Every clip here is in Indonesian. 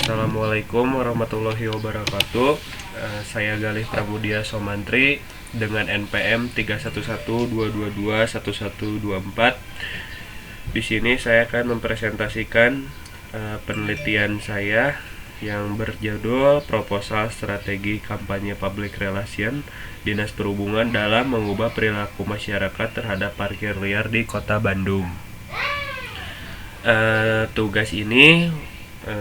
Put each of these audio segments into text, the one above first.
Assalamualaikum warahmatullahi wabarakatuh. Saya Galih Pramudia Somantri dengan NPM 3112221124. Di sini saya akan mempresentasikan penelitian saya yang berjudul Proposal Strategi Kampanye Public Relation Dinas Perhubungan dalam mengubah perilaku masyarakat terhadap parkir liar di Kota Bandung. Tugas ini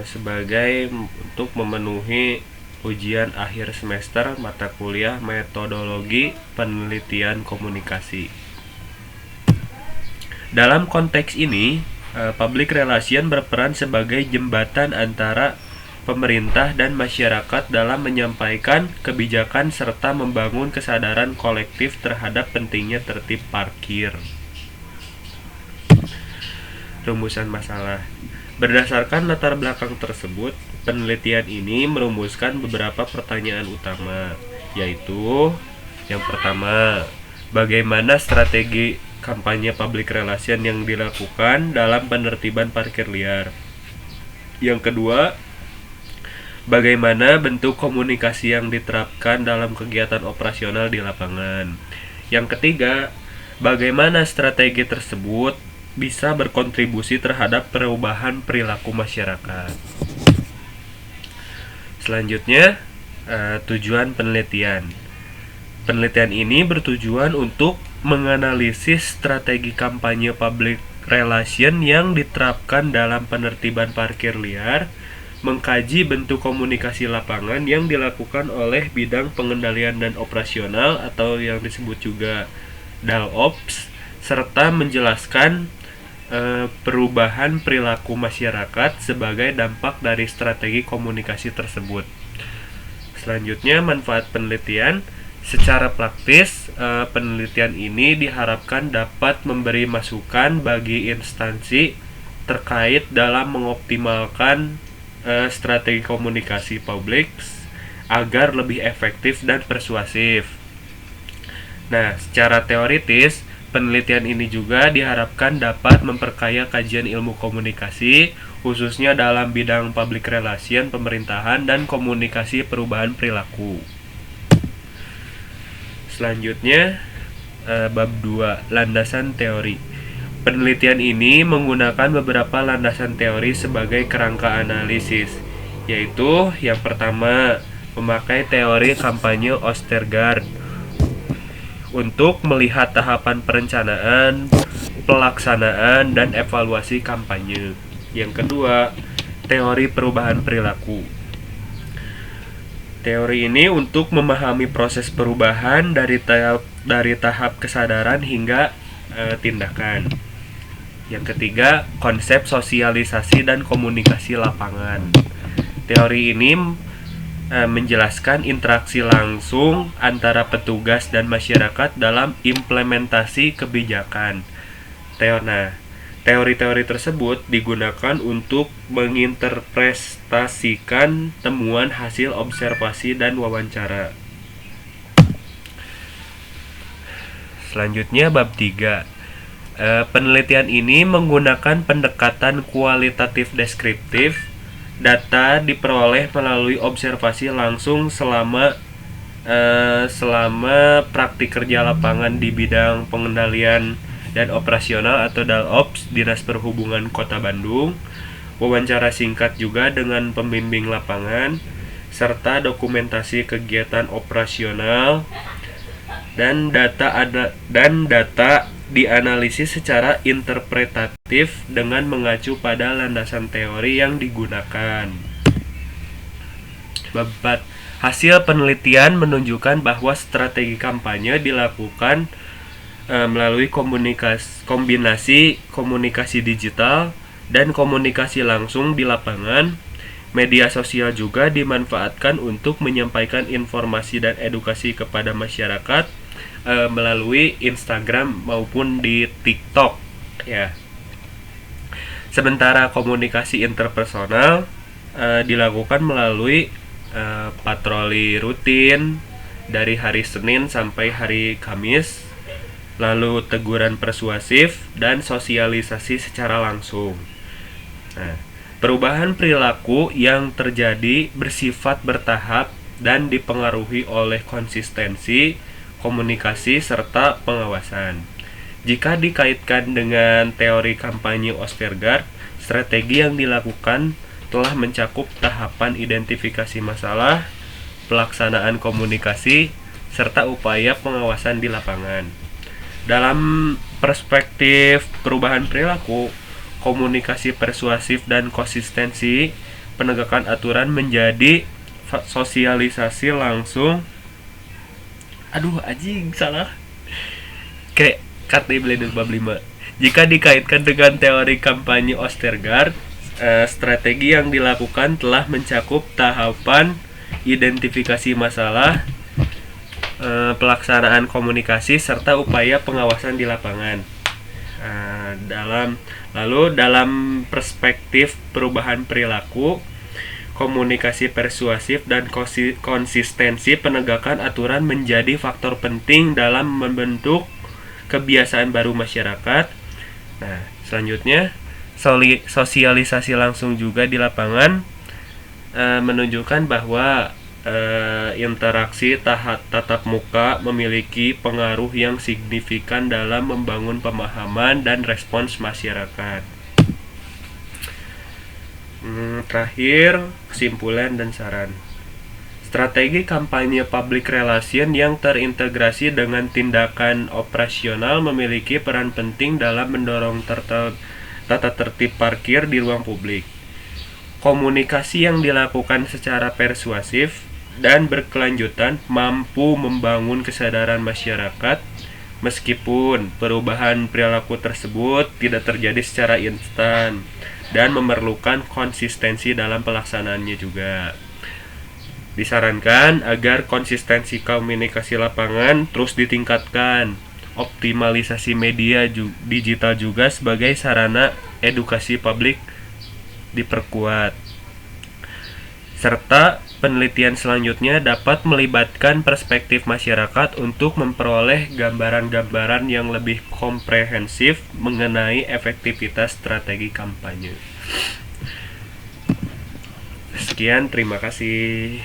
sebagai untuk memenuhi ujian akhir semester mata kuliah metodologi penelitian komunikasi. Dalam konteks ini, public relation berperan sebagai jembatan antara pemerintah dan masyarakat dalam menyampaikan kebijakan serta membangun kesadaran kolektif terhadap pentingnya tertib parkir. Rumusan masalah. Berdasarkan latar belakang tersebut, penelitian ini merumuskan beberapa pertanyaan utama, yaitu yang pertama, bagaimana strategi kampanye public relation yang dilakukan dalam penertiban parkir liar? Yang kedua, bagaimana bentuk komunikasi yang diterapkan dalam kegiatan operasional di lapangan? Yang ketiga, bagaimana strategi tersebut bisa berkontribusi terhadap perubahan perilaku masyarakat. Selanjutnya, tujuan penelitian. Penelitian ini bertujuan untuk menganalisis strategi kampanye public relation yang diterapkan dalam penertiban parkir liar, mengkaji bentuk komunikasi lapangan yang dilakukan oleh bidang pengendalian dan operasional atau yang disebut juga DALOps, serta menjelaskan perubahan perilaku masyarakat sebagai dampak dari strategi komunikasi tersebut. Selanjutnya, manfaat penelitian. Secara praktis, penelitian ini diharapkan dapat memberi masukan bagi instansi terkait dalam mengoptimalkan strategi komunikasi publik agar lebih efektif dan persuasif. Nah, secara teoritis, penelitian ini juga diharapkan dapat memperkaya kajian ilmu komunikasi, khususnya dalam bidang public relation, pemerintahan, dan komunikasi perubahan perilaku. Selanjutnya, bab 2, landasan teori. Penelitian ini menggunakan beberapa landasan teori sebagai kerangka analisis, yaitu yang pertama, memakai teori kampanye Ostergaard untuk melihat tahapan perencanaan, pelaksanaan, dan evaluasi kampanye. Yang kedua, teori perubahan perilaku. Teori ini untuk memahami proses perubahan dari tahap kesadaran hingga tindakan. Yang ketiga, konsep sosialisasi dan komunikasi lapangan. Teori ini menjelaskan interaksi langsung antara petugas dan masyarakat dalam implementasi kebijakan. Teori-teori tersebut digunakan untuk menginterpretasikan temuan hasil observasi dan wawancara. Selanjutnya, bab 3. Penelitian ini menggunakan pendekatan kualitatif deskriptif. Data diperoleh melalui observasi langsung selama praktik kerja lapangan di bidang pengendalian dan operasional atau DALOps Dinas Perhubungan Kota Bandung, wawancara singkat juga dengan pembimbing lapangan, serta dokumentasi kegiatan operasional dan data dianalisis secara interpretatif dengan mengacu pada landasan teori yang digunakan. Bab 4. Hasil penelitian menunjukkan bahwa strategi kampanye dilakukan melalui kombinasi komunikasi digital dan komunikasi langsung di lapangan. Media sosial juga dimanfaatkan untuk menyampaikan informasi dan edukasi kepada masyarakat melalui Instagram maupun di TikTok, ya. Sementara komunikasi interpersonal dilakukan melalui patroli rutin dari hari Senin sampai hari Kamis, lalu teguran persuasif dan sosialisasi secara langsung. Nah, Perubahan perilaku yang terjadi bersifat bertahap dan dipengaruhi oleh konsistensi, komunikasi, serta pengawasan. Jika dikaitkan dengan teori kampanye Ostergaard, strategi yang dilakukan telah mencakup tahapan identifikasi masalah, pelaksanaan komunikasi, serta upaya pengawasan di lapangan. Dalam perspektif perubahan perilaku, komunikasi persuasif dan konsistensi penegakan aturan menjadi sosialisasi langsung. Aduh, anjing salah. Kayak kata Blender bab 5. Jika dikaitkan dengan teori kampanye Ostergaard, strategi yang dilakukan telah mencakup tahapan identifikasi masalah, pelaksanaan komunikasi, serta upaya pengawasan di lapangan. Dalam perspektif perubahan perilaku, komunikasi persuasif dan konsistensi penegakan aturan menjadi faktor penting dalam membentuk kebiasaan baru masyarakat. Nah, selanjutnya sosialisasi langsung juga di lapangan menunjukkan bahwa interaksi tatap muka memiliki pengaruh yang signifikan dalam membangun pemahaman dan respons masyarakat. Terakhir, kesimpulan dan saran. Strategi kampanye public relation yang terintegrasi dengan tindakan operasional memiliki peran penting dalam mendorong tata tertib parkir di ruang publik. Komunikasi yang dilakukan secara persuasif dan berkelanjutan mampu membangun kesadaran masyarakat, meskipun perubahan perilaku tersebut tidak terjadi secara instan dan memerlukan konsistensi dalam pelaksanaannya juga. Disarankan agar konsistensi komunikasi lapangan terus ditingkatkan. Optimalisasi media digital juga sebagai sarana edukasi publik diperkuat. Serta penelitian selanjutnya dapat melibatkan perspektif masyarakat untuk memperoleh gambaran-gambaran yang lebih komprehensif mengenai efektivitas strategi kampanye. Sekian, terima kasih.